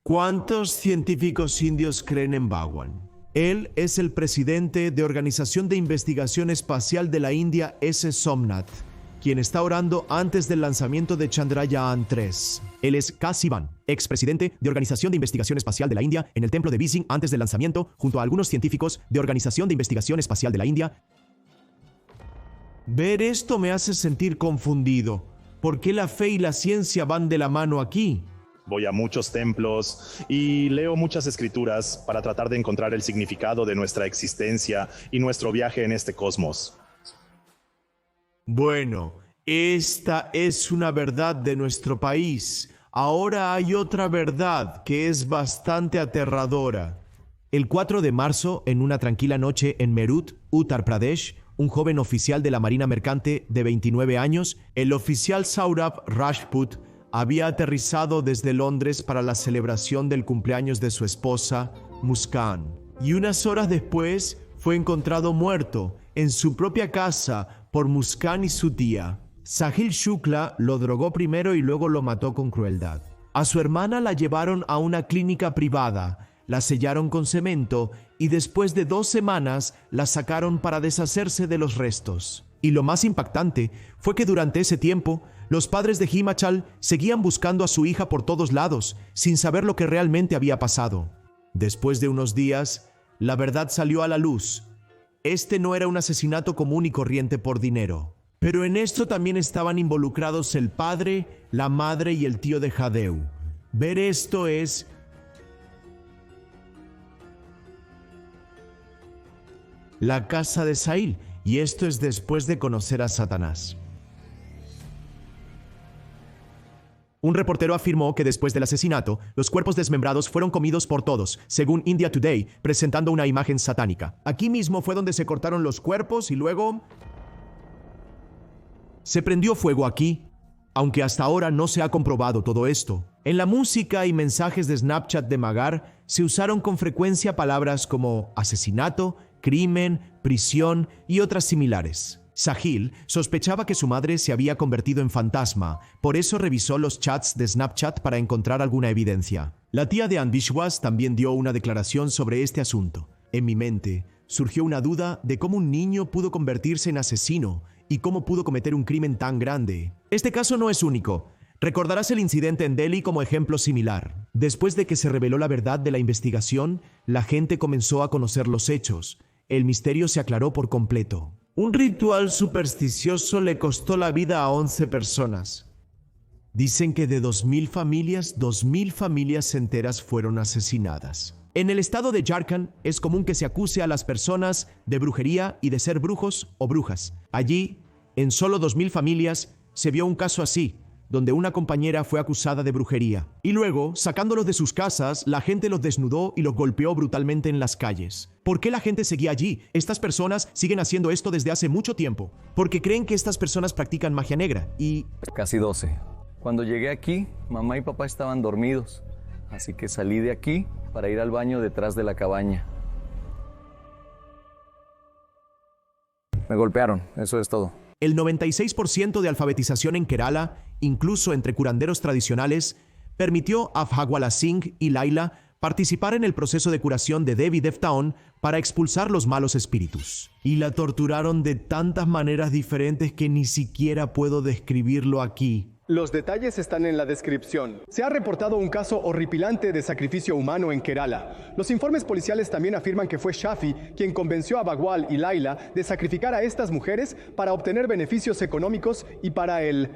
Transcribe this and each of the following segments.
¿Cuántos científicos indios creen en Bhagwan? Él es el presidente de Organización de Investigación Espacial de la India, S. Somnath, quien está orando antes del lanzamiento de Chandrayaan-3. Él es K. Sivan, expresidente de Organización de Investigación Espacial de la India, en el templo de Vizing antes del lanzamiento, junto a algunos científicos de Organización de Investigación Espacial de la India. Ver esto me hace sentir confundido. ¿Por qué la fe y la ciencia van de la mano aquí? Voy a muchos templos y leo muchas escrituras para tratar de encontrar el significado de nuestra existencia y nuestro viaje en este cosmos. Bueno, esta es una verdad de nuestro país. Ahora hay otra verdad que es bastante aterradora. El 4 de marzo, en una tranquila noche en Meerut, Uttar Pradesh, un joven oficial de la Marina Mercante de 29 años, el oficial Saurabh Rajput, había aterrizado desde Londres para la celebración del cumpleaños de su esposa, Muskan. Y unas horas después fue encontrado muerto en su propia casa por Muskan y su tía. Sahil Shukla lo drogó primero y luego lo mató con crueldad. A su hermana la llevaron a una clínica privada, la sellaron con cemento y después de 2 semanas la sacaron para deshacerse de los restos. Y lo más impactante fue que durante ese tiempo, los padres de Himachal seguían buscando a su hija por todos lados, sin saber lo que realmente había pasado. Después de unos días, la verdad salió a la luz. Este no era un asesinato común y corriente por dinero. Pero en esto también estaban involucrados el padre, la madre y el tío de Jadeu. Ver esto es la casa de Sahil, y esto es después de conocer a Satanás. Un reportero afirmó que después del asesinato, los cuerpos desmembrados fueron comidos por todos, según India Today, presentando una imagen satánica. Aquí mismo fue donde se cortaron los cuerpos y luego se prendió fuego aquí, aunque hasta ahora no se ha comprobado todo esto. En la música y mensajes de Snapchat de Magar se usaron con frecuencia palabras como asesinato, crimen, prisión y otras similares. Sahil sospechaba que su madre se había convertido en fantasma, por eso revisó los chats de Snapchat para encontrar alguna evidencia. La tía de Andishwas también dio una declaración sobre este asunto. En mi mente surgió una duda de cómo un niño pudo convertirse en asesino y cómo pudo cometer un crimen tan grande. Este caso no es único. Recordarás el incidente en Delhi como ejemplo similar. Después de que se reveló la verdad de la investigación, la gente comenzó a conocer los hechos. El misterio se aclaró por completo. Un ritual supersticioso le costó la vida a 11 personas. Dicen que de 2.000 familias enteras fueron asesinadas. En el estado de Jharkhand es común que se acuse a las personas de brujería y de ser brujos o brujas. Allí, en solo 2.000 familias, se vio un caso así, donde una compañera fue acusada de brujería. Y luego, sacándolos de sus casas, la gente los desnudó y los golpeó brutalmente en las calles. ¿Por qué la gente seguía allí? Estas personas siguen haciendo esto desde hace mucho tiempo, porque creen que estas personas practican magia negra y... Casi 12. Cuando llegué aquí, mamá y papá estaban dormidos, así que salí de aquí para ir al baño detrás de la cabaña. Me golpearon, eso es todo. El 96% de alfabetización en Kerala, incluso entre curanderos tradicionales, permitió a Bhagwala Singh y Laila participar en el proceso de curación de Devi Devtaon para expulsar los malos espíritus. Y la torturaron de tantas maneras diferentes que ni siquiera puedo describirlo aquí. Los detalles están en la descripción. Se ha reportado un caso horripilante de sacrificio humano en Kerala. Los informes policiales también afirman que fue Shafi quien convenció a Bhagwal y Laila de sacrificar a estas mujeres para obtener beneficios económicos y para el...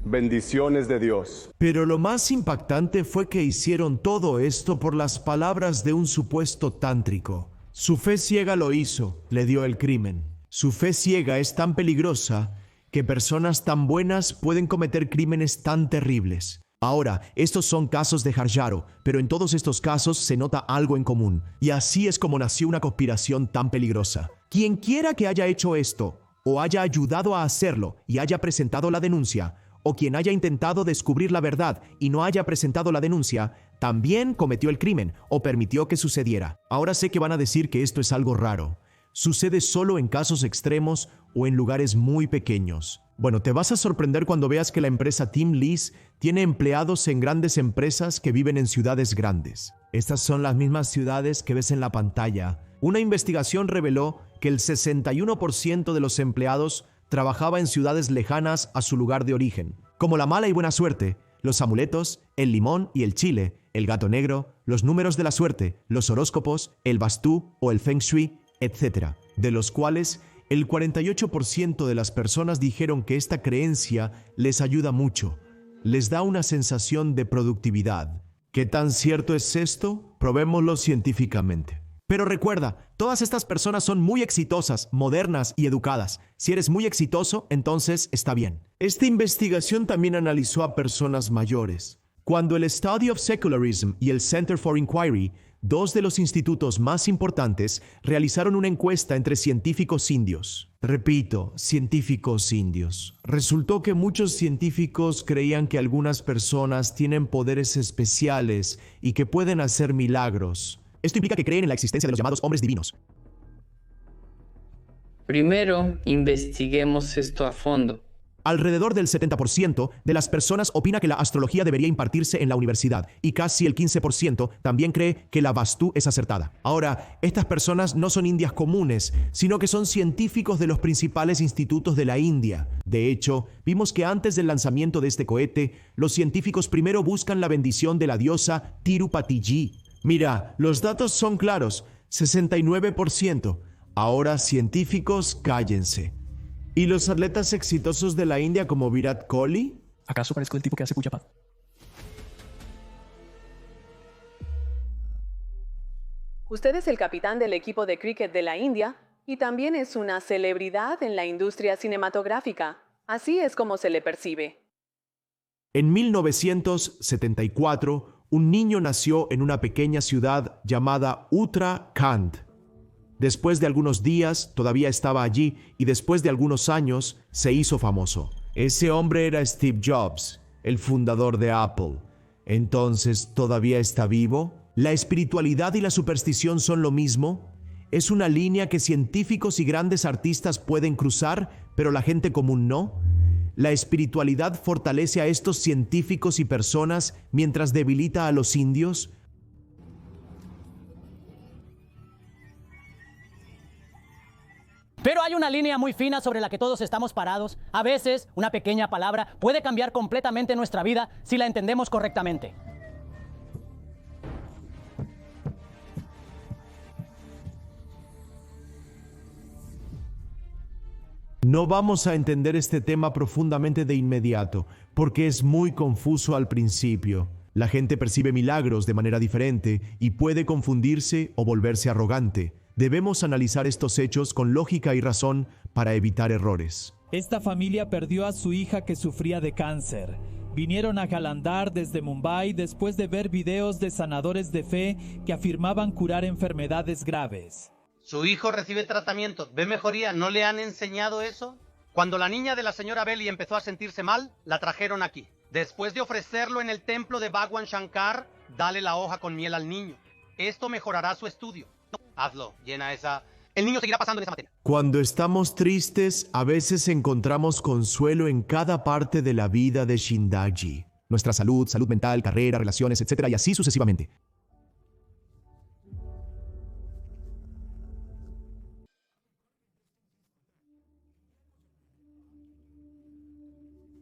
bendiciones de Dios. Pero lo más impactante fue que hicieron todo esto por las palabras de un supuesto tántrico. Su fe ciega lo hizo, le dio el crimen. Su fe ciega es tan peligrosa que personas tan buenas pueden cometer crímenes tan terribles. Ahora, estos son casos de Harjaro, pero en todos estos casos se nota algo en común. Y así es como nació una conspiración tan peligrosa. Quien quiera que haya hecho esto, o haya ayudado a hacerlo y haya presentado la denuncia, o quien haya intentado descubrir la verdad y no haya presentado la denuncia, también cometió el crimen o permitió que sucediera. Ahora sé que van a decir que esto es algo raro. Sucede solo en casos extremos o en lugares muy pequeños. Bueno, te vas a sorprender cuando veas que la empresa Team Lease tiene empleados en grandes empresas que viven en ciudades grandes. Estas son las mismas ciudades que ves en la pantalla. Una investigación reveló que el 61% de los empleados trabajaba en ciudades lejanas a su lugar de origen, como la mala y buena suerte, los amuletos, el limón y el chile, el gato negro, los números de la suerte, los horóscopos, el vastú o el feng shui, etc., de los cuales el 48% de las personas dijeron que esta creencia les ayuda mucho, les da una sensación de productividad. ¿Qué tan cierto es esto? Probémoslo científicamente. Pero recuerda, todas estas personas son muy exitosas, modernas y educadas. Si eres muy exitoso, entonces está bien. Esta investigación también analizó a personas mayores. Cuando el Study of Secularism y el Center for Inquiry, dos de los institutos más importantes, realizaron una encuesta entre científicos indios. Repito, científicos indios. Resultó que muchos científicos creían que algunas personas tienen poderes especiales y que pueden hacer milagros. Esto implica que creen en la existencia de los llamados hombres divinos. Primero, investiguemos esto a fondo. Alrededor del 70% de las personas opina que la astrología debería impartirse en la universidad y casi el 15% también cree que la vastú es acertada. Ahora, estas personas no son indias comunes, sino que son científicos de los principales institutos de la India. De hecho, vimos que antes del lanzamiento de este cohete, los científicos primero buscan la bendición de la diosa Tirupati. Mira, los datos son claros, 69%. Ahora, científicos, cállense. ¿Y los atletas exitosos de la India como Virat Kohli? ¿Acaso parezco el tipo que hace puya-pat? Usted es el capitán del equipo de cricket de la India y también es una celebridad en la industria cinematográfica. Así es como se le percibe. En 1974, un niño nació en una pequeña ciudad llamada Uttarakhand. Después de algunos días, todavía estaba allí y después de algunos años, se hizo famoso. Ese hombre era Steve Jobs, el fundador de Apple. Entonces, ¿todavía está vivo? ¿La espiritualidad y la superstición son lo mismo? ¿Es una línea que científicos y grandes artistas pueden cruzar, pero la gente común no? ¿La espiritualidad fortalece a estos científicos y personas mientras debilita a los indios? Pero hay una línea muy fina sobre la que todos estamos parados. A veces, una pequeña palabra puede cambiar completamente nuestra vida si la entendemos correctamente. No vamos a entender este tema profundamente de inmediato, porque es muy confuso al principio. La gente percibe milagros de manera diferente y puede confundirse o volverse arrogante. Debemos analizar estos hechos con lógica y razón para evitar errores. Esta familia perdió a su hija que sufría de cáncer. Vinieron a Jalandhar desde Mumbai después de ver videos de sanadores de fe que afirmaban curar enfermedades graves. Su hijo recibe tratamiento, ve mejoría, ¿no le han enseñado eso? Cuando la niña de la señora Belli empezó a sentirse mal, la trajeron aquí. Después de ofrecerlo en el templo de Bhagwan Shankar, dale la hoja con miel al niño. Esto mejorará su estudio. Hazlo, llena esa... El niño seguirá pasando en esa materia. Cuando estamos tristes, a veces encontramos consuelo en cada parte de la vida de Shindaji. Nuestra salud, salud mental, carrera, relaciones, etc. y así sucesivamente.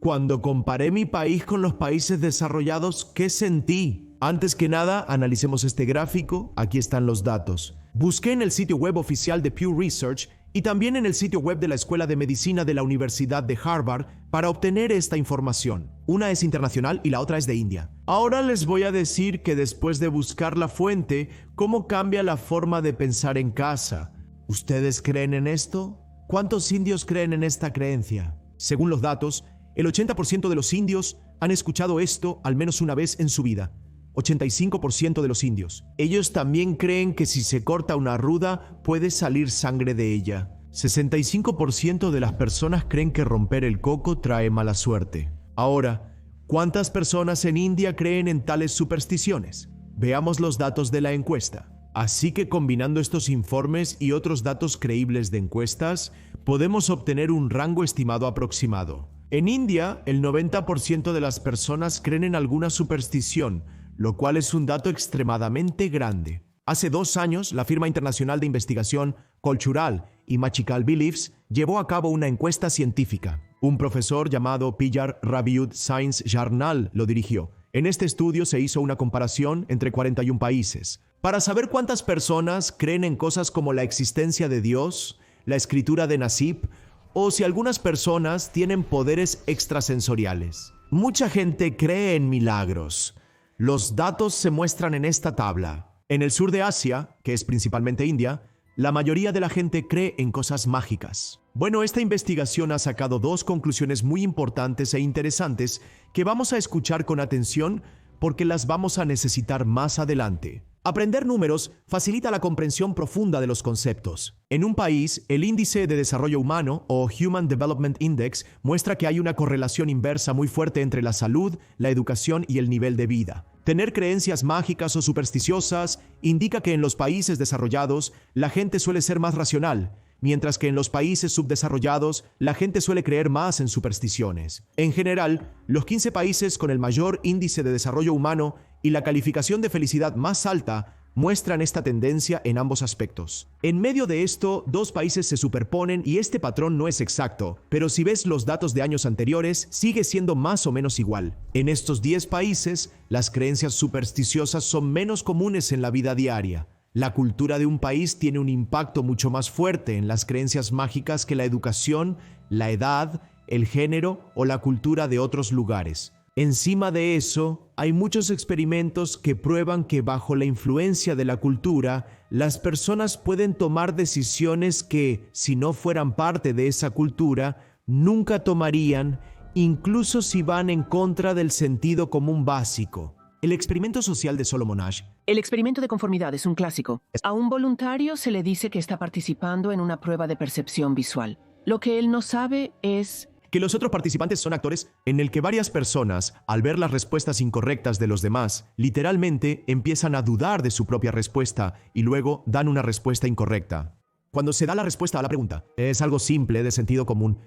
Cuando comparé mi país con los países desarrollados, ¿qué sentí? Antes que nada, analicemos este gráfico. Aquí están los datos. Busqué en el sitio web oficial de Pew Research y también en el sitio web de la Escuela de Medicina de la Universidad de Harvard para obtener esta información. Una es internacional y la otra es de India. Ahora les voy a decir que después de buscar la fuente, ¿cómo cambia la forma de pensar en casa? ¿Ustedes creen en esto? ¿Cuántos indios creen en esta creencia? Según los datos, el 80% de los indios han escuchado esto al menos una vez en su vida. 85% de los indios. Ellos también creen que si se corta una ruda, puede salir sangre de ella. 65% de las personas creen que romper el coco trae mala suerte. Ahora, ¿cuántas personas en India creen en tales supersticiones? Veamos los datos de la encuesta. Así que combinando estos informes y otros datos creíbles de encuestas, podemos obtener un rango estimado aproximado. En India, el 90% de las personas creen en alguna superstición, lo cual es un dato extremadamente grande. Hace 2 años, la firma internacional de investigación Cultural y Magical Beliefs llevó a cabo una encuesta científica. Un profesor llamado Pillar Raviud Science Journal lo dirigió. En este estudio se hizo una comparación entre 41 países para saber cuántas personas creen en cosas como la existencia de Dios, la escritura de Nasib, o si algunas personas tienen poderes extrasensoriales. Mucha gente cree en milagros. Los datos se muestran en esta tabla. En el sur de Asia, que es principalmente India, la mayoría de la gente cree en cosas mágicas. Bueno, esta investigación ha sacado 2 conclusiones muy importantes e interesantes que vamos a escuchar con atención porque las vamos a necesitar más adelante. Aprender números facilita la comprensión profunda de los conceptos. En un país, el índice de desarrollo humano, o Human Development Index, muestra que hay una correlación inversa muy fuerte entre la salud, la educación y el nivel de vida. Tener creencias mágicas o supersticiosas indica que en los países desarrollados la gente suele ser más racional, mientras que en los países subdesarrollados la gente suele creer más en supersticiones. En general, los 15 países con el mayor índice de desarrollo humano y la calificación de felicidad más alta muestran esta tendencia en ambos aspectos. En medio de esto, 2 países se superponen y este patrón no es exacto, pero si ves los datos de años anteriores, sigue siendo más o menos igual. En estos 10 países, las creencias supersticiosas son menos comunes en la vida diaria. La cultura de un país tiene un impacto mucho más fuerte en las creencias mágicas que la educación, la edad, el género o la cultura de otros lugares. Encima de eso, hay muchos experimentos que prueban que bajo la influencia de la cultura, las personas pueden tomar decisiones que, si no fueran parte de esa cultura, nunca tomarían, incluso si van en contra del sentido común básico. El experimento social de Solomon Asch. El experimento de conformidad es un clásico. A un voluntario se le dice que está participando en una prueba de percepción visual. Lo que él no sabe es que los otros participantes son actores en el que varias personas, al ver las respuestas incorrectas de los demás, literalmente empiezan a dudar de su propia respuesta y luego dan una respuesta incorrecta. Cuando se da la respuesta a la pregunta, es algo simple, de sentido común.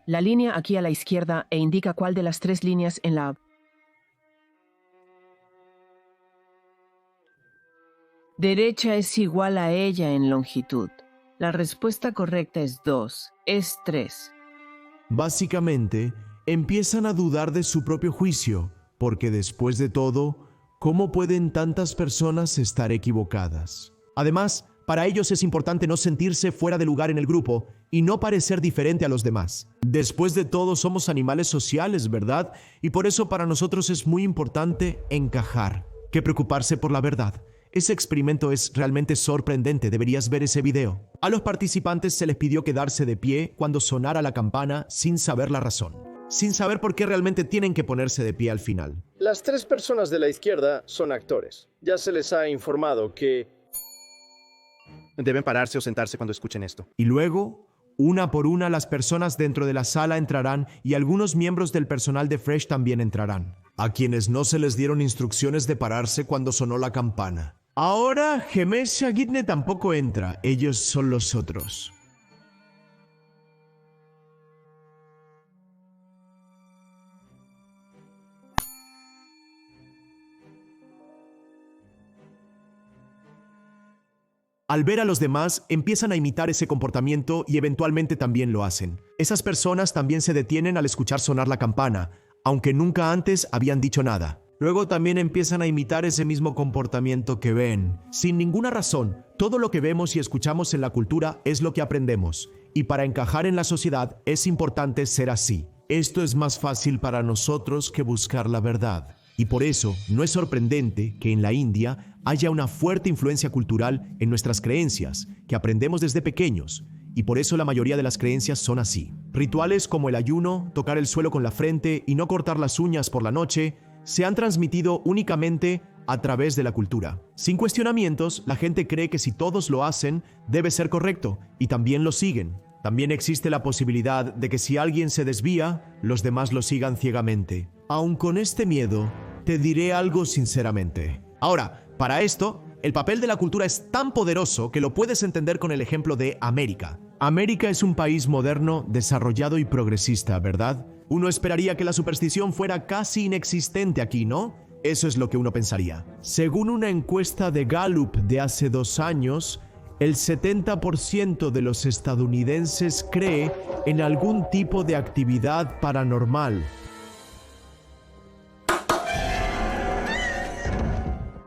La línea aquí a la izquierda indica cuál de las 3 líneas en la derecha es igual a ella en longitud. La respuesta correcta es 2, es 3. Básicamente, empiezan a dudar de su propio juicio, porque después de todo, ¿cómo pueden tantas personas estar equivocadas? Además, para ellos es importante no sentirse fuera de lugar en el grupo y no parecer diferente a los demás. Después de todo, somos animales sociales, ¿verdad? Y por eso para nosotros es muy importante encajar, que preocuparse por la verdad. Ese experimento es realmente sorprendente, deberías ver ese video. A los participantes se les pidió quedarse de pie cuando sonara la campana sin saber la razón, sin saber por qué realmente tienen que ponerse de pie al final. Las 3 personas de la izquierda son actores. Ya se les ha informado que deben pararse o sentarse cuando escuchen esto. Y luego, una por una, las personas dentro de la sala entrarán y algunos miembros del personal de Fresh también entrarán, a quienes no se les dieron instrucciones de pararse cuando sonó la campana. Ahora, Gemesh Shagidne tampoco entra, ellos son los otros. Al ver a los demás, empiezan a imitar ese comportamiento y eventualmente también lo hacen. Esas personas también se detienen al escuchar sonar la campana, aunque nunca antes habían dicho nada. Luego también empiezan a imitar ese mismo comportamiento que ven. Sin ninguna razón, todo lo que vemos y escuchamos en la cultura es lo que aprendemos. Y para encajar en la sociedad es importante ser así. Esto es más fácil para nosotros que buscar la verdad. Y por eso no es sorprendente que en la India haya una fuerte influencia cultural en nuestras creencias, que aprendemos desde pequeños. Y por eso la mayoría de las creencias son así. Rituales como el ayuno, tocar el suelo con la frente y no cortar las uñas por la noche se han transmitido únicamente a través de la cultura. Sin cuestionamientos, la gente cree que si todos lo hacen, debe ser correcto, y también lo siguen. También existe la posibilidad de que si alguien se desvía, los demás lo sigan ciegamente. Aun con este miedo, te diré algo sinceramente. Ahora, para esto, el papel de la cultura es tan poderoso que lo puedes entender con el ejemplo de América. América es un país moderno, desarrollado y progresista, ¿verdad? Uno esperaría que la superstición fuera casi inexistente aquí, ¿no? Eso es lo que uno pensaría. Según una encuesta de Gallup de hace 2 años, el 70% de los estadounidenses cree en algún tipo de actividad paranormal,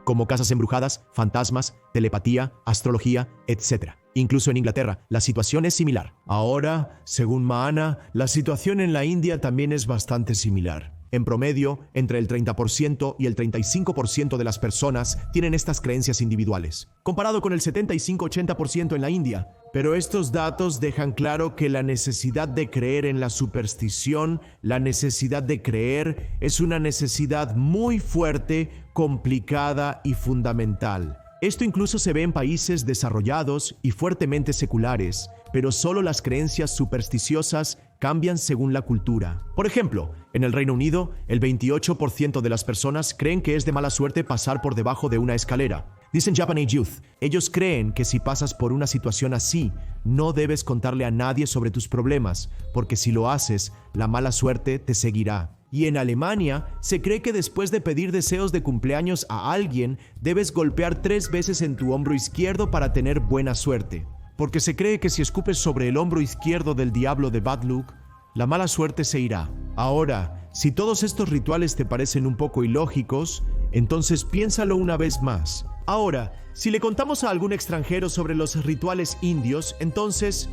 como casas embrujadas, fantasmas, telepatía, astrología, etc. Incluso en Inglaterra, la situación es similar. Ahora, según Mahana, la situación en la India también es bastante similar. En promedio, entre el 30% y el 35% de las personas tienen estas creencias individuales, comparado con el 75-80% en la India. Pero estos datos dejan claro que la necesidad de creer en la superstición, la necesidad de creer, es una necesidad muy fuerte, complicada y fundamental. Esto incluso se ve en países desarrollados y fuertemente seculares, pero solo las creencias supersticiosas cambian según la cultura. Por ejemplo, en el Reino Unido, el 28% de las personas creen que es de mala suerte pasar por debajo de una escalera. Dicen Japanese Youth, ellos creen que si pasas por una situación así, no debes contarle a nadie sobre tus problemas, porque si lo haces, la mala suerte te seguirá. Y en Alemania, se cree que después de pedir deseos de cumpleaños a alguien, debes golpear 3 veces en tu hombro izquierdo para tener buena suerte. Porque se cree que si escupes sobre el hombro izquierdo del diablo de Bad Luck, la mala suerte se irá. Ahora, si todos estos rituales te parecen un poco ilógicos, entonces piénsalo una vez más. Ahora, si le contamos a algún extranjero sobre los rituales indios, entonces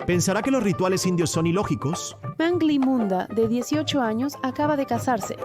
¿pensará que los rituales indios son ilógicos? Mangli Munda, de 18 años, acaba de casarse,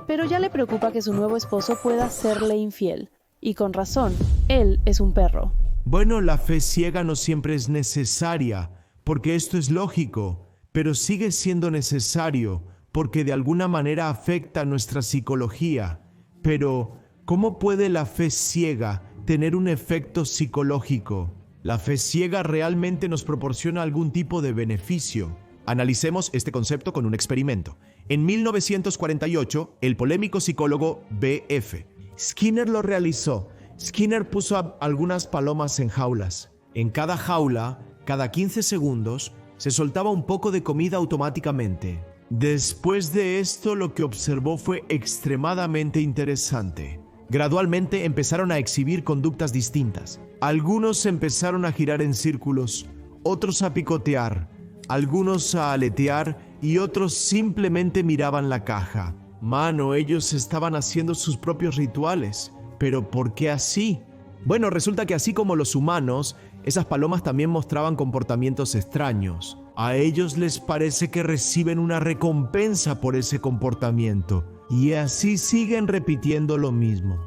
pero ya le preocupa que su nuevo esposo pueda serle infiel. Y con razón, él es un perro. Bueno, la fe ciega no siempre es necesaria, porque esto es lógico, pero sigue siendo necesario, porque de alguna manera afecta nuestra psicología. Pero, ¿cómo puede la fe ciega tener un efecto psicológico? La fe ciega realmente nos proporciona algún tipo de beneficio. Analicemos este concepto con un experimento. En 1948, el polémico psicólogo B.F. Skinner lo realizó. Skinner puso algunas palomas en jaulas. En cada jaula, cada 15 segundos, se soltaba un poco de comida automáticamente. Después de esto, lo que observó fue extremadamente interesante. Gradualmente empezaron a exhibir conductas distintas. Algunos empezaron a girar en círculos, otros a picotear, algunos a aletear y otros simplemente miraban la caja. Mano, ellos estaban haciendo sus propios rituales. ¿Pero por qué así? Bueno, resulta que así como los humanos, esas palomas también mostraban comportamientos extraños. A ellos les parece que reciben una recompensa por ese comportamiento, y así siguen repitiendo lo mismo.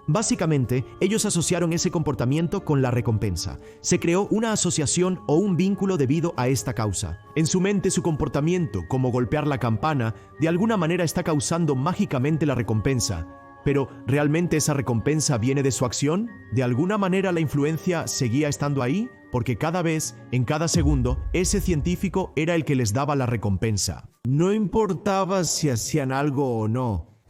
Básicamente, ellos asociaron ese comportamiento con la recompensa. Se creó una asociación o un vínculo debido a esta causa. En su mente, su comportamiento, como golpear la campana, de alguna manera está causando mágicamente la recompensa. Pero, ¿realmente esa recompensa viene de su acción? ¿De alguna manera la influencia seguía estando ahí? Porque cada vez, en cada segundo, ese científico era el que les daba la recompensa. No importaba si hacían algo o no.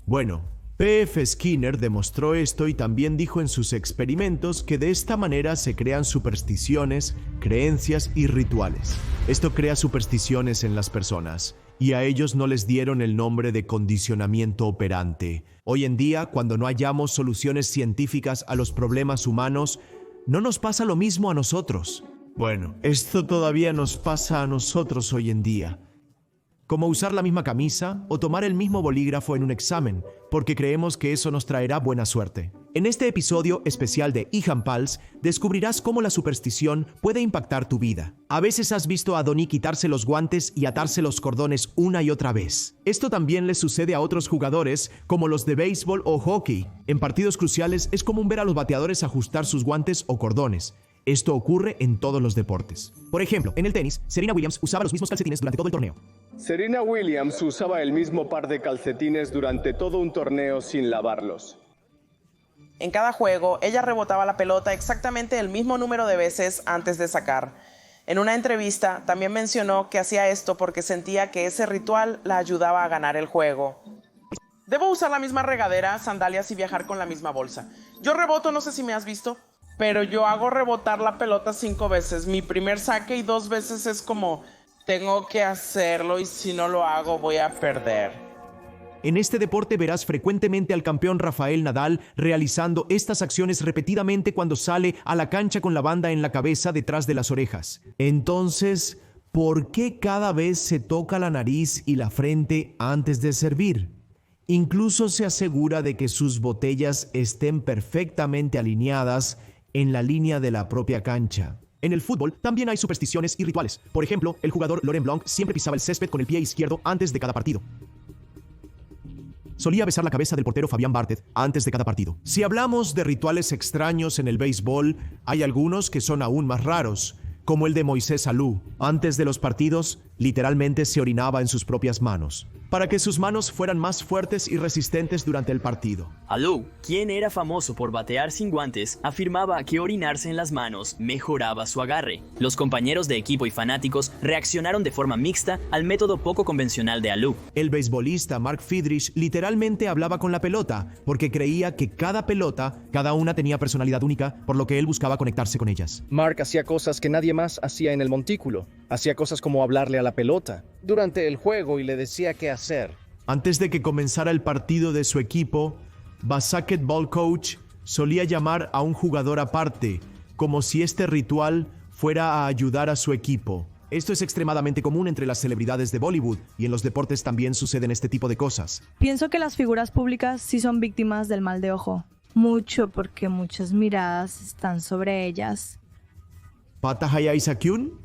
Bueno, P.F. Skinner demostró esto y también dijo en sus experimentos que de esta manera se crean supersticiones, creencias y rituales. Esto crea supersticiones en las personas. Y a ellos no les dieron el nombre de condicionamiento operante. Hoy en día, cuando no hallamos soluciones científicas a los problemas humanos, ¿no nos pasa lo mismo a nosotros? Bueno, esto todavía nos pasa a nosotros hoy en día. Como usar la misma camisa o tomar el mismo bolígrafo en un examen, porque creemos que eso nos traerá buena suerte. En este episodio especial de Ihan Pals, descubrirás cómo la superstición puede impactar tu vida. A veces has visto a Donnie quitarse los guantes y atarse los cordones una y otra vez. Esto también le sucede a otros jugadores, como los de béisbol o hockey. En partidos cruciales es común ver a los bateadores ajustar sus guantes o cordones. Esto ocurre en todos los deportes. Por ejemplo, en el tenis, Serena Williams usaba los mismos calcetines durante todo el torneo. Serena Williams usaba el mismo par de calcetines durante todo un torneo sin lavarlos. En cada juego, ella rebotaba la pelota exactamente el mismo número de veces antes de sacar. En una entrevista, también mencionó que hacía esto porque sentía que ese ritual la ayudaba a ganar el juego. Debo usar la misma regadera, sandalias y viajar con la misma bolsa. Yo reboto, no sé si me has visto, pero yo hago rebotar la pelota 5 veces. Mi primer saque y 2 veces es como, tengo que hacerlo y si no lo hago voy a perder. En este deporte verás frecuentemente al campeón Rafael Nadal realizando estas acciones repetidamente cuando sale a la cancha con la banda en la cabeza detrás de las orejas. Entonces, ¿por qué cada vez se toca la nariz y la frente antes de servir? Incluso se asegura de que sus botellas estén perfectamente alineadas en la línea de la propia cancha. En el fútbol también hay supersticiones y rituales. Por ejemplo, el jugador Laurent Blanc siempre pisaba el césped con el pie izquierdo antes de cada partido. Solía besar la cabeza del portero Fabián Barthez antes de cada partido. Si hablamos de rituales extraños en el béisbol, hay algunos que son aún más raros, como el de Moisés Alou. Antes de los partidos, literalmente se orinaba en sus propias manos, para que sus manos fueran más fuertes y resistentes durante el partido. Alou, quien era famoso por batear sin guantes, afirmaba que orinarse en las manos mejoraba su agarre. Los compañeros de equipo y fanáticos reaccionaron de forma mixta al método poco convencional de Alou. El beisbolista Mark Friedrich literalmente hablaba con la pelota, porque creía que cada pelota, cada una tenía personalidad única, por lo que él buscaba conectarse con ellas. Mark hacía cosas que nadie más hacía en el montículo. Hacía cosas como hablarle a la pelota durante el juego y le decía qué hacer. Antes de que comenzara el partido de su equipo, Basketball Coach solía llamar a un jugador aparte, como si este ritual fuera a ayudar a su equipo. Esto es extremadamente común entre las celebridades de Bollywood y en los deportes también suceden este tipo de cosas. Pienso que las figuras públicas sí son víctimas del mal de ojo. Mucho porque muchas miradas están sobre ellas. ¿Patahaya Isakyun?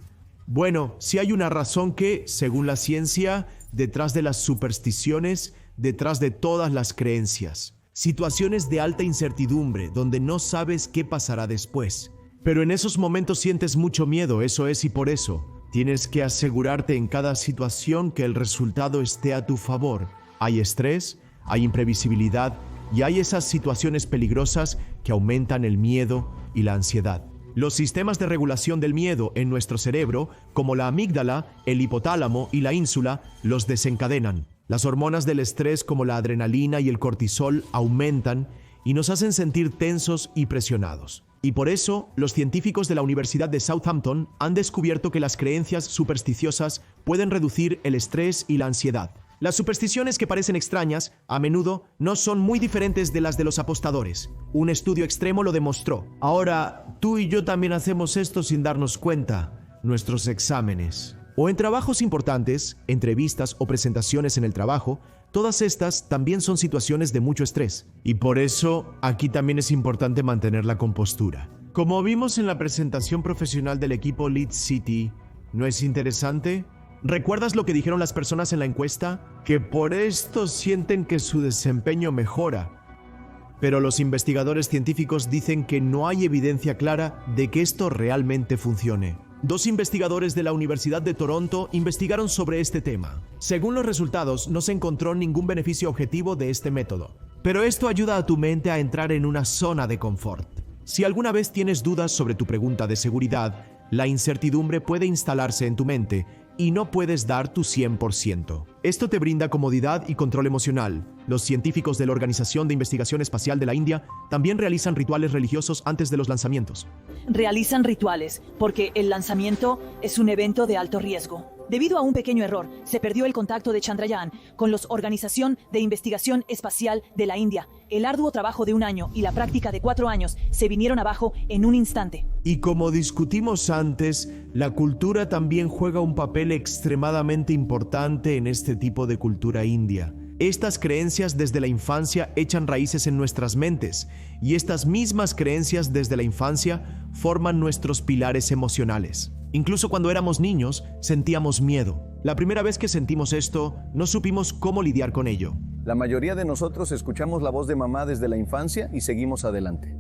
Bueno, sí hay una razón que, según la ciencia, detrás de las supersticiones, detrás de todas las creencias. Situaciones de alta incertidumbre, donde no sabes qué pasará después. Pero en esos momentos sientes mucho miedo, eso es, y por eso tienes que asegurarte en cada situación que el resultado esté a tu favor. Hay estrés, hay imprevisibilidad y hay esas situaciones peligrosas que aumentan el miedo y la ansiedad. Los sistemas de regulación del miedo en nuestro cerebro, como la amígdala, el hipotálamo y la ínsula, los desencadenan. Las hormonas del estrés, como la adrenalina y el cortisol, aumentan y nos hacen sentir tensos y presionados. Y por eso, los científicos de la Universidad de Southampton han descubierto que las creencias supersticiosas pueden reducir el estrés y la ansiedad. Las supersticiones que parecen extrañas, a menudo, no son muy diferentes de las de los apostadores. Un estudio extremo lo demostró. Ahora, tú y yo también hacemos esto sin darnos cuenta. Nuestros exámenes. O en trabajos importantes, entrevistas o presentaciones en el trabajo, todas estas también son situaciones de mucho estrés. Y por eso, aquí también es importante mantener la compostura. Como vimos en la presentación profesional del equipo Lead City, ¿no es interesante? ¿Recuerdas lo que dijeron las personas en la encuesta? Que por esto sienten que su desempeño mejora. Pero los investigadores científicos dicen que no hay evidencia clara de que esto realmente funcione. 2 investigadores de la Universidad de Toronto investigaron sobre este tema. Según los resultados, no se encontró ningún beneficio objetivo de este método. Pero esto ayuda a tu mente a entrar en una zona de confort. Si alguna vez tienes dudas sobre tu pregunta de seguridad, la incertidumbre puede instalarse en tu mente y no puedes dar tu 100%. Esto te brinda comodidad y control emocional. Los científicos de la Organización de Investigación Espacial de la India también realizan rituales religiosos antes de los lanzamientos. Realizan rituales porque el lanzamiento es un evento de alto riesgo. Debido a un pequeño error, se perdió el contacto de Chandrayaan con la Organización de Investigación Espacial de la India. El arduo trabajo de 1 año y la práctica de 4 años se vinieron abajo en un instante. Y como discutimos antes, la cultura también juega un papel extremadamente importante en este tipo de cultura india. Estas creencias desde la infancia echan raíces en nuestras mentes, y estas mismas creencias desde la infancia forman nuestros pilares emocionales. Incluso cuando éramos niños, sentíamos miedo. La primera vez que sentimos esto, no supimos cómo lidiar con ello. La mayoría de nosotros escuchamos la voz de mamá desde la infancia y seguimos adelante.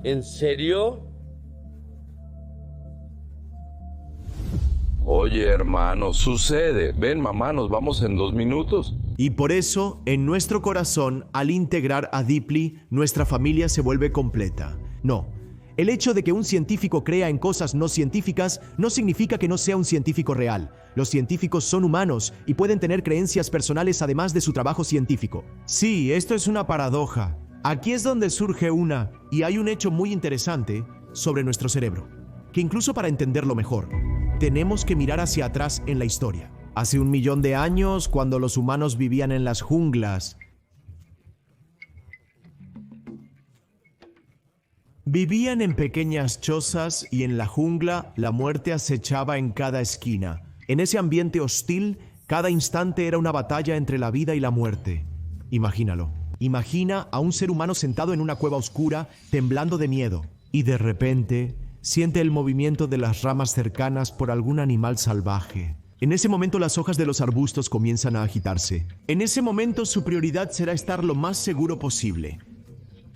¿En serio? Oye, hermano, sucede. Ven, mamá, nos vamos en 2 minutos. Y por eso, en nuestro corazón, al integrar a Deeply, nuestra familia se vuelve completa. No, El hecho de que un científico crea en cosas no científicas no significa que no sea un científico real. Los científicos son humanos y pueden tener creencias personales además de su trabajo científico. Sí, esto es una paradoja. Aquí es donde surge y hay un hecho muy interesante sobre nuestro cerebro, que incluso para entenderlo mejor, tenemos que mirar hacia atrás en la historia. Hace 1 millón de años, cuando los humanos vivían en las junglas, vivían en pequeñas chozas y en la jungla la muerte acechaba en cada esquina. En ese ambiente hostil, cada instante era una batalla entre la vida y la muerte. Imagínalo. Imagina a un ser humano sentado en una cueva oscura, temblando de miedo, y de repente siente el movimiento de las ramas cercanas por algún animal salvaje. En ese momento las hojas de los arbustos comienzan a agitarse. En ese momento su prioridad será estar lo más seguro posible.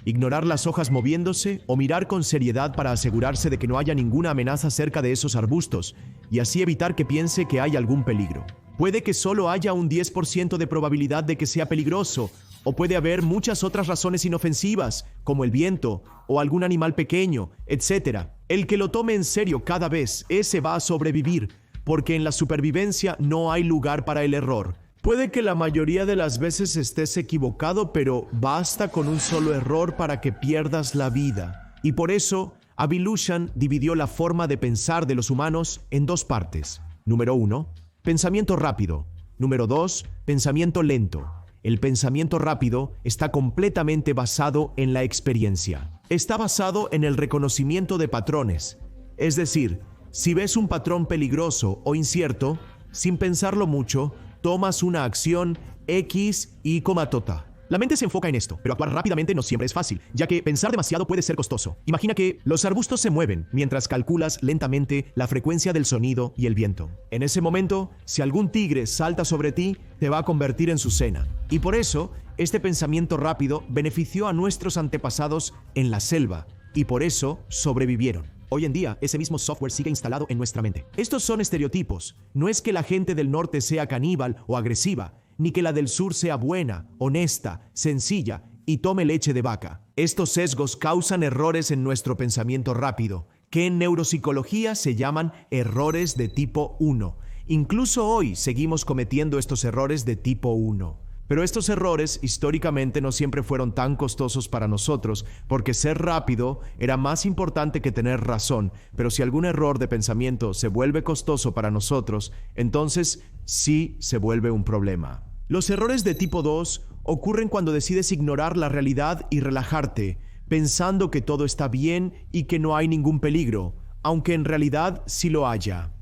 Ignorar las hojas moviéndose o mirar con seriedad para asegurarse de que no haya ninguna amenaza cerca de esos arbustos y así evitar que piense que hay algún peligro. Puede que solo haya un 10% de probabilidad de que sea peligroso, o puede haber muchas otras razones inofensivas, como el viento o algún animal pequeño, etc. El que lo tome en serio cada vez, ese va a sobrevivir, porque en la supervivencia no hay lugar para el error. Puede que la mayoría de las veces estés equivocado, pero basta con un solo error para que pierdas la vida. Y por eso, Avilushan dividió la forma de pensar de los humanos en 2 partes. Número 1, pensamiento rápido. Número 2, pensamiento lento. El pensamiento rápido está completamente basado en la experiencia. Está basado en el reconocimiento de patrones. Es decir, si ves un patrón peligroso o incierto, sin pensarlo mucho, tomas una acción X y tota. La mente se enfoca en esto, pero actuar rápidamente no siempre es fácil, ya que pensar demasiado puede ser costoso. Imagina que los arbustos se mueven mientras calculas lentamente la frecuencia del sonido y el viento. En ese momento, si algún tigre salta sobre ti, te va a convertir en su cena. Y por eso, este pensamiento rápido benefició a nuestros antepasados en la selva, y por eso sobrevivieron. Hoy en día, ese mismo software sigue instalado en nuestra mente. Estos son estereotipos. No es que la gente del norte sea caníbal o agresiva, ni que la del sur sea buena, honesta, sencilla y tome leche de vaca. Estos sesgos causan errores en nuestro pensamiento rápido, que en neuropsicología se llaman errores de tipo 1. Incluso hoy seguimos cometiendo estos errores de tipo 1. Pero estos errores históricamente no siempre fueron tan costosos para nosotros, porque ser rápido era más importante que tener razón. Pero si algún error de pensamiento se vuelve costoso para nosotros, entonces sí se vuelve un problema. Los errores de tipo 2 ocurren cuando decides ignorar la realidad y relajarte, pensando que todo está bien y que no hay ningún peligro, aunque en realidad sí lo haya.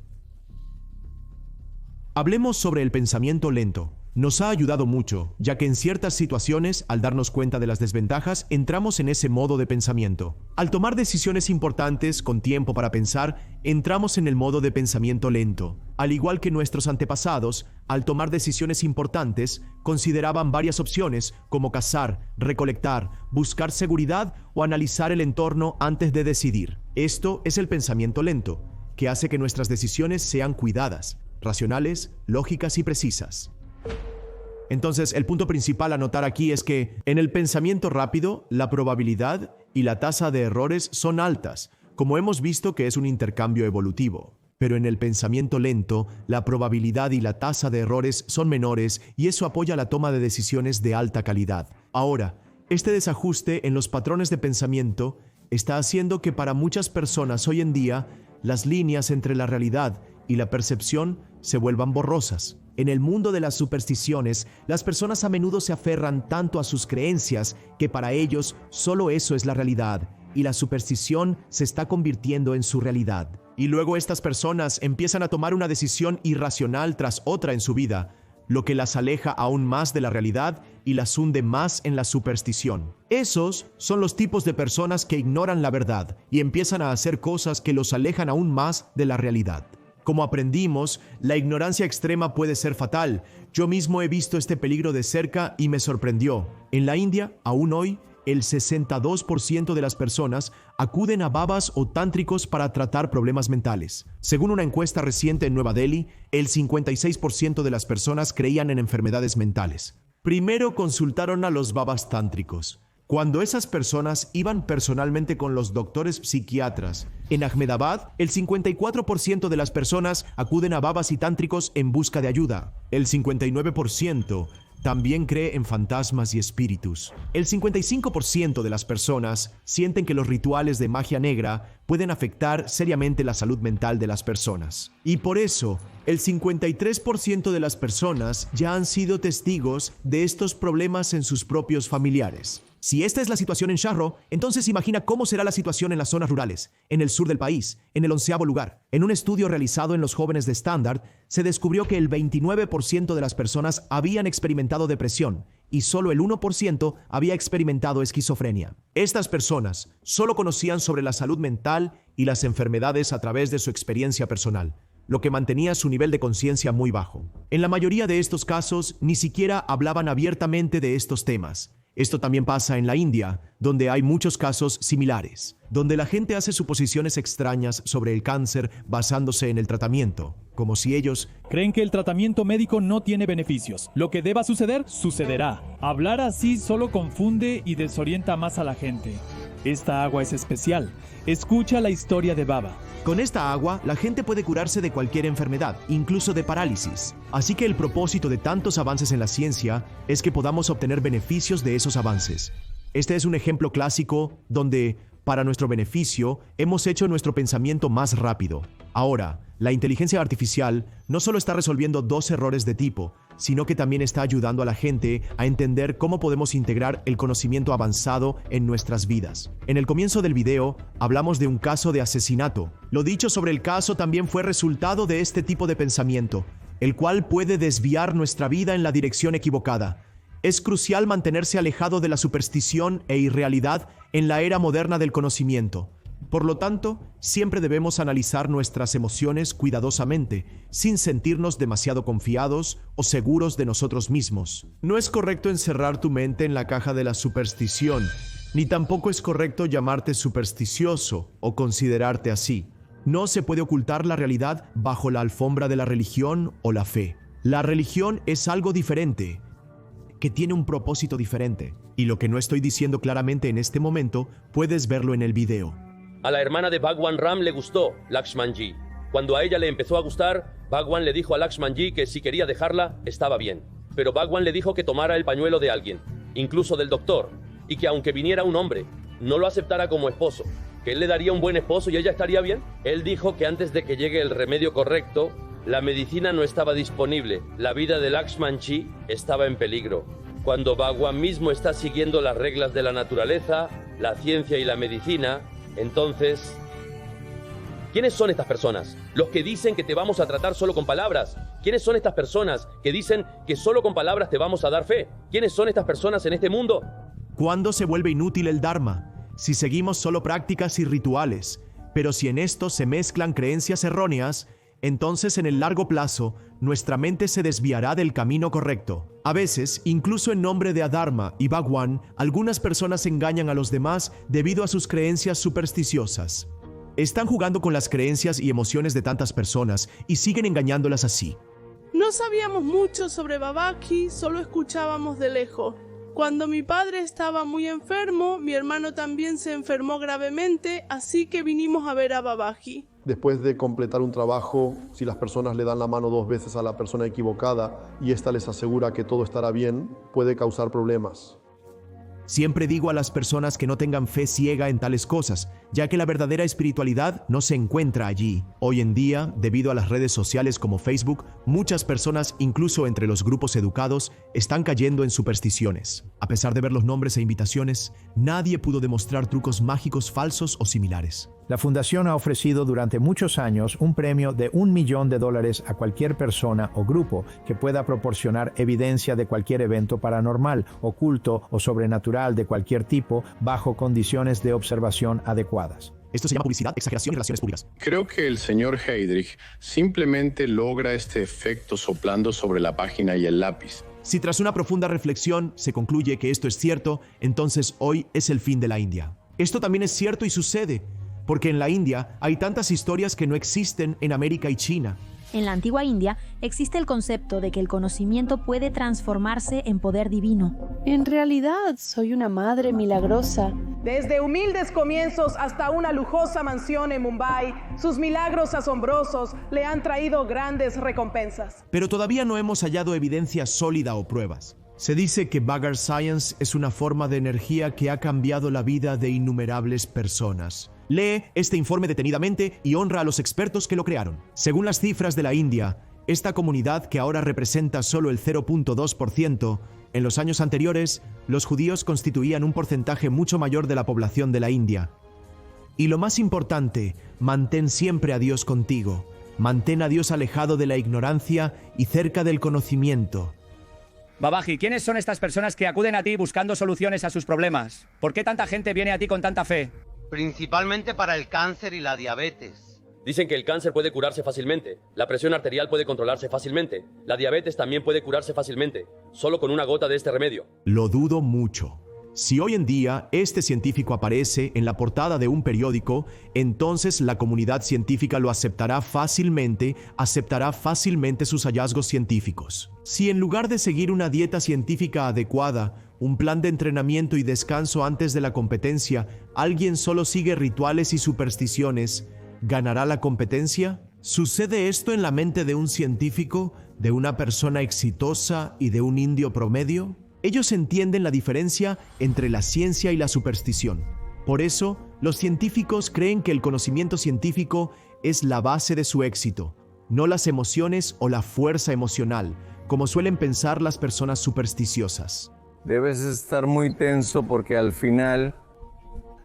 Hablemos sobre el pensamiento lento. Nos ha ayudado mucho, ya que en ciertas situaciones, al darnos cuenta de las desventajas, entramos en ese modo de pensamiento. Al tomar decisiones importantes con tiempo para pensar, entramos en el modo de pensamiento lento. Al igual que nuestros antepasados, al tomar decisiones importantes, consideraban varias opciones como cazar, recolectar, buscar seguridad o analizar el entorno antes de decidir. Esto es el pensamiento lento, que hace que nuestras decisiones sean cuidadas, racionales, lógicas y precisas. Entonces, el punto principal a notar aquí es que en el pensamiento rápido, la probabilidad y la tasa de errores son altas, como hemos visto que es un intercambio evolutivo. Pero en el pensamiento lento, la probabilidad y la tasa de errores son menores y eso apoya la toma de decisiones de alta calidad. Ahora, este desajuste en los patrones de pensamiento está haciendo que para muchas personas hoy en día, las líneas entre la realidad y la percepción se vuelvan borrosas. En el mundo de las supersticiones, las personas a menudo se aferran tanto a sus creencias que para ellos solo eso es la realidad y la superstición se está convirtiendo en su realidad. Y luego estas personas empiezan a tomar una decisión irracional tras otra en su vida, lo que las aleja aún más de la realidad y las hunde más en la superstición. Esos son los tipos de personas que ignoran la verdad y empiezan a hacer cosas que los alejan aún más de la realidad. Como aprendimos, la ignorancia extrema puede ser fatal. Yo mismo he visto este peligro de cerca y me sorprendió. En la India, aún hoy, el 62% de las personas acuden a babas o tántricos para tratar problemas mentales. Según una encuesta reciente en Nueva Delhi, el 56% de las personas creían en enfermedades mentales. Primero consultaron a los babas tántricos. Cuando esas personas iban personalmente con los doctores psiquiatras, en Ahmedabad, el 54% de las personas acuden a babas y tántricos en busca de ayuda. El 59% también cree en fantasmas y espíritus. El 55% de las personas sienten que los rituales de magia negra pueden afectar seriamente la salud mental de las personas. Y por eso, el 53% de las personas ya han sido testigos de estos problemas en sus propios familiares. Si esta es la situación en Shahro, entonces imagina cómo será la situación en las zonas rurales, en el sur del país, en el 11º lugar. En un estudio realizado en los jóvenes de Standard, se descubrió que el 29% de las personas habían experimentado depresión y solo el 1% había experimentado esquizofrenia. Estas personas solo conocían sobre la salud mental y las enfermedades a través de su experiencia personal, lo que mantenía su nivel de conciencia muy bajo. En la mayoría de estos casos, ni siquiera hablaban abiertamente de estos temas. Esto también pasa en la India, donde hay muchos casos similares, donde la gente hace suposiciones extrañas sobre el cáncer basándose en el tratamiento, como si ellos creen que el tratamiento médico no tiene beneficios. Lo que deba suceder, sucederá. Hablar así solo confunde y desorienta más a la gente. Esta agua es especial. Escucha la historia de Baba. Con esta agua, la gente puede curarse de cualquier enfermedad, incluso de parálisis. Así que el propósito de tantos avances en la ciencia es que podamos obtener beneficios de esos avances. Este es un ejemplo clásico donde, para nuestro beneficio, hemos hecho nuestro pensamiento más rápido. Ahora, la inteligencia artificial no solo está resolviendo 2 errores de tipo, sino que también está ayudando a la gente a entender cómo podemos integrar el conocimiento avanzado en nuestras vidas. En el comienzo del video, hablamos de un caso de asesinato. Lo dicho sobre el caso también fue resultado de este tipo de pensamiento, el cual puede desviar nuestra vida en la dirección equivocada. Es crucial mantenerse alejado de la superstición e irrealidad en la era moderna del conocimiento. Por lo tanto, siempre debemos analizar nuestras emociones cuidadosamente, sin sentirnos demasiado confiados o seguros de nosotros mismos. No es correcto encerrar tu mente en la caja de la superstición, ni tampoco es correcto llamarte supersticioso o considerarte así. No se puede ocultar la realidad bajo la alfombra de la religión o la fe. La religión es algo diferente, que tiene un propósito diferente. Y lo que no estoy diciendo claramente en este momento, puedes verlo en el video. A la hermana de Bhagwan Ram le gustó Lakshmanji. Cuando a ella le empezó a gustar, Bhagwan le dijo a Lakshmanji que si quería dejarla, estaba bien. Pero Bhagwan le dijo que tomara el pañuelo de alguien, incluso del doctor, y que aunque viniera un hombre, no lo aceptara como esposo, que él le daría un buen esposo y ella estaría bien. Él dijo que antes de que llegue el remedio correcto, la medicina no estaba disponible, la vida de Lakshmanji estaba en peligro. Cuando Bhagwan mismo está siguiendo las reglas de la naturaleza, la ciencia y la medicina, entonces, ¿quiénes son estas personas? Los que dicen que te vamos a tratar solo con palabras. ¿Quiénes son estas personas que dicen que solo con palabras te vamos a dar fe? ¿Quiénes son estas personas en este mundo? ¿Cuándo se vuelve inútil el Dharma? Si seguimos solo prácticas y rituales. Pero si en esto se mezclan creencias erróneas, entonces en el largo plazo, nuestra mente se desviará del camino correcto. A veces, incluso en nombre de Adharma y Bhagwan, algunas personas engañan a los demás debido a sus creencias supersticiosas. Están jugando con las creencias y emociones de tantas personas y siguen engañándolas así. No sabíamos mucho sobre Babaji, solo escuchábamos de lejos. Cuando mi padre estaba muy enfermo, mi hermano también se enfermó gravemente, así que vinimos a ver a Babaji. Después de completar un trabajo, si las personas le dan la mano 2 veces a la persona equivocada y ésta les asegura que todo estará bien, puede causar problemas. Siempre digo a las personas que no tengan fe ciega en tales cosas, ya que la verdadera espiritualidad no se encuentra allí. Hoy en día, debido a las redes sociales como Facebook, muchas personas, incluso entre los grupos educados, están cayendo en supersticiones. A pesar de ver los nombres e invitaciones, nadie pudo demostrar trucos mágicos falsos o similares. La Fundación ha ofrecido durante muchos años un premio de $1 millón a cualquier persona o grupo que pueda proporcionar evidencia de cualquier evento paranormal, oculto o sobrenatural de cualquier tipo bajo condiciones de observación adecuadas. Esto se llama publicidad, exageración y relaciones públicas. Creo que el señor Heydrich simplemente logra este efecto soplando sobre la página y el lápiz. Si tras una profunda reflexión se concluye que esto es cierto, entonces hoy es el fin de la India. Esto también es cierto y sucede, porque en la India hay tantas historias que no existen en América y China. En la antigua India existe el concepto de que el conocimiento puede transformarse en poder divino. En realidad, soy una madre milagrosa. Desde humildes comienzos hasta una lujosa mansión en Mumbai, sus milagros asombrosos le han traído grandes recompensas. Pero todavía no hemos hallado evidencia sólida o pruebas. Se dice que Bagger Science es una forma de energía que ha cambiado la vida de innumerables personas. Lee este informe detenidamente y honra a los expertos que lo crearon. Según las cifras de la India, esta comunidad, que ahora representa solo el 0.2%, en los años anteriores, los judíos constituían un porcentaje mucho mayor de la población de la India. Y lo más importante, mantén siempre a Dios contigo. Mantén a Dios alejado de la ignorancia y cerca del conocimiento. Babaji, ¿quiénes son estas personas que acuden a ti buscando soluciones a sus problemas? ¿Por qué tanta gente viene a ti con tanta fe? Principalmente para el cáncer y la diabetes. Dicen que el cáncer puede curarse fácilmente, la presión arterial puede controlarse fácilmente, la diabetes también puede curarse fácilmente, solo con una gota de este remedio. Lo dudo mucho. Si hoy en día este científico aparece en la portada de un periódico, entonces la comunidad científica lo aceptará fácilmente sus hallazgos científicos. Si en lugar de seguir una dieta científica adecuada, un plan de entrenamiento y descanso antes de la competencia, alguien solo sigue rituales y supersticiones, ¿ganará la competencia? ¿Sucede esto en la mente de un científico, de una persona exitosa y de un indio promedio? Ellos entienden la diferencia entre la ciencia y la superstición. Por eso, los científicos creen que el conocimiento científico es la base de su éxito, no las emociones o la fuerza emocional, como suelen pensar las personas supersticiosas. Debes estar muy tenso porque al final...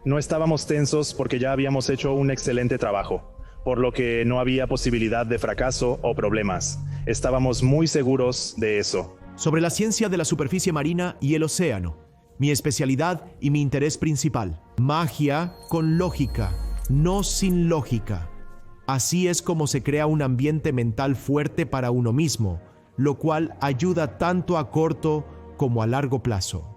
No estábamos tensos porque ya habíamos hecho un excelente trabajo, por lo que no había posibilidad de fracaso o problemas. Estábamos muy seguros de eso. Sobre la ciencia de la superficie marina y el océano, mi especialidad y mi interés principal. Magia con lógica, no sin lógica. Así es como se crea un ambiente mental fuerte para uno mismo, lo cual ayuda tanto a corto como a largo plazo.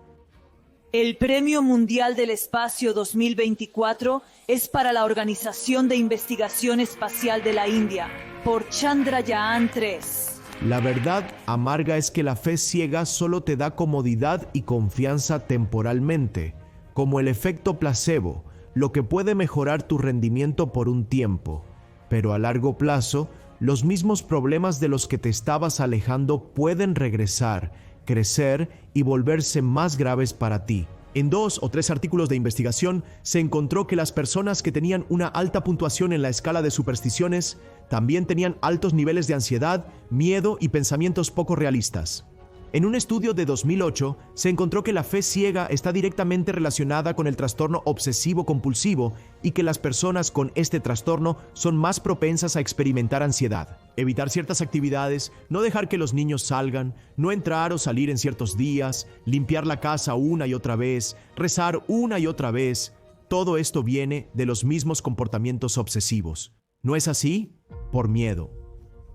El Premio Mundial del Espacio 2024 es para la Organización de Investigación Espacial de la India, por Chandrayaan 3. La verdad amarga es que la fe ciega solo te da comodidad y confianza temporalmente, como el efecto placebo, lo que puede mejorar tu rendimiento por un tiempo. Pero a largo plazo, los mismos problemas de los que te estabas alejando pueden regresar, crecer y volverse más graves para ti. En 2 o 3 artículos de investigación se encontró que las personas que tenían una alta puntuación en la escala de supersticiones también tenían altos niveles de ansiedad, miedo y pensamientos poco realistas. En un estudio de 2008 se encontró que la fe ciega está directamente relacionada con el trastorno obsesivo-compulsivo y que las personas con este trastorno son más propensas a experimentar ansiedad. Evitar ciertas actividades, no dejar que los niños salgan, no entrar o salir en ciertos días, limpiar la casa una y otra vez, rezar una y otra vez, todo esto viene de los mismos comportamientos obsesivos. ¿No es así? Por miedo.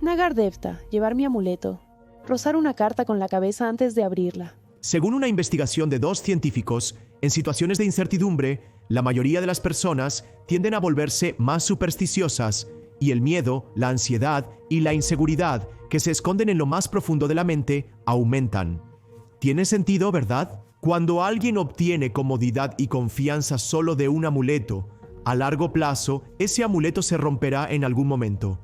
Nagar Devta, llevar mi amuleto. Rozar una carta con la cabeza antes de abrirla. Según una investigación de 2 científicos, en situaciones de incertidumbre, la mayoría de las personas tienden a volverse más supersticiosas y el miedo, la ansiedad y la inseguridad que se esconden en lo más profundo de la mente aumentan. ¿Tiene sentido, verdad? Cuando alguien obtiene comodidad y confianza solo de un amuleto, a largo plazo, ese amuleto se romperá en algún momento.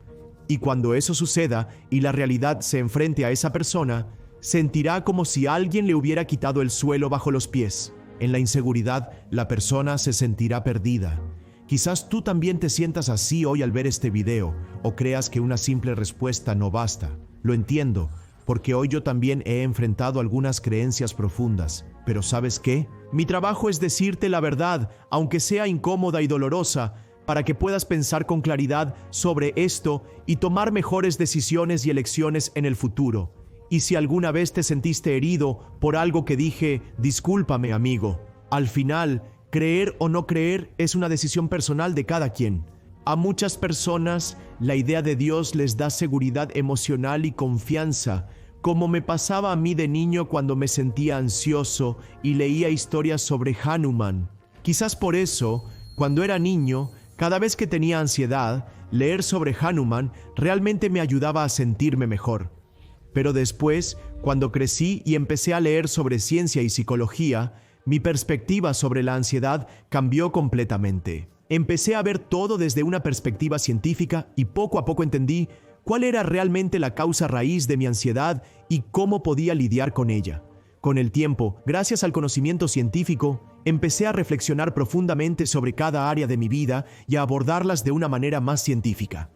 Y cuando eso suceda y la realidad se enfrente a esa persona, sentirá como si alguien le hubiera quitado el suelo bajo los pies. En la inseguridad, la persona se sentirá perdida. Quizás tú también te sientas así hoy al ver este video, o creas que una simple respuesta no basta. Lo entiendo, porque hoy yo también he enfrentado algunas creencias profundas. Pero ¿sabes qué? Mi trabajo es decirte la verdad, aunque sea incómoda y dolorosa, para que puedas pensar con claridad sobre esto y tomar mejores decisiones y elecciones en el futuro. Y si alguna vez te sentiste herido por algo que dije, discúlpame, amigo. Al final, creer o no creer es una decisión personal de cada quien. A muchas personas, la idea de Dios les da seguridad emocional y confianza, como me pasaba a mí de niño cuando me sentía ansioso y leía historias sobre Hanuman. Quizás por eso, cuando era niño, cada vez que tenía ansiedad, leer sobre Hanuman realmente me ayudaba a sentirme mejor. Pero después, cuando crecí y empecé a leer sobre ciencia y psicología, mi perspectiva sobre la ansiedad cambió completamente. Empecé a ver todo desde una perspectiva científica y poco a poco entendí cuál era realmente la causa raíz de mi ansiedad y cómo podía lidiar con ella. Con el tiempo, gracias al conocimiento científico, empecé a reflexionar profundamente sobre cada área de mi vida y a abordarlas de una manera más científica.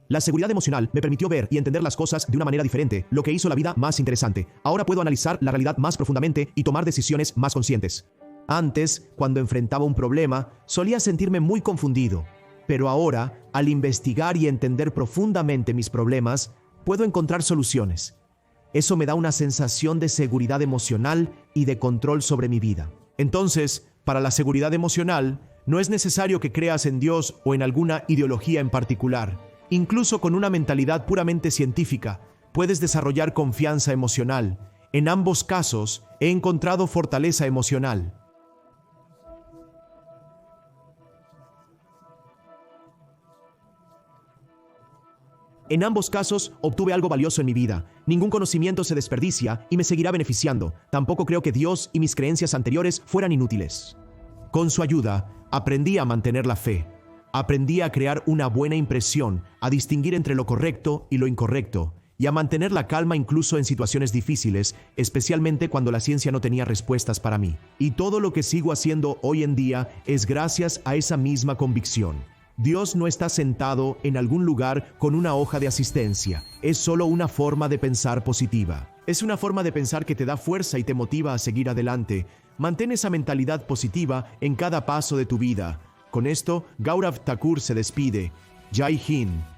La seguridad emocional me permitió ver y entender las cosas de una manera diferente, lo que hizo la vida más interesante. Ahora puedo analizar la realidad más profundamente y tomar decisiones más conscientes. Antes, cuando enfrentaba un problema, solía sentirme muy confundido. Pero ahora, al investigar y entender profundamente mis problemas, puedo encontrar soluciones. Eso me da una sensación de seguridad emocional y de control sobre mi vida. Entonces, para la seguridad emocional, no es necesario que creas en Dios o en alguna ideología en particular. Incluso con una mentalidad puramente científica, puedes desarrollar confianza emocional. En ambos casos, he encontrado fortaleza emocional. En ambos casos, obtuve algo valioso en mi vida. Ningún conocimiento se desperdicia y me seguirá beneficiando. Tampoco creo que Dios y mis creencias anteriores fueran inútiles. Con su ayuda, aprendí a mantener la fe. Aprendí a crear una buena impresión, a distinguir entre lo correcto y lo incorrecto, y a mantener la calma incluso en situaciones difíciles, especialmente cuando la ciencia no tenía respuestas para mí. Y todo lo que sigo haciendo hoy en día es gracias a esa misma convicción. Dios no está sentado en algún lugar con una hoja de asistencia. Es solo una forma de pensar positiva. Es una forma de pensar que te da fuerza y te motiva a seguir adelante. Mantén esa mentalidad positiva en cada paso de tu vida. Con esto, Gaurav Thakur se despide. Jai Hind.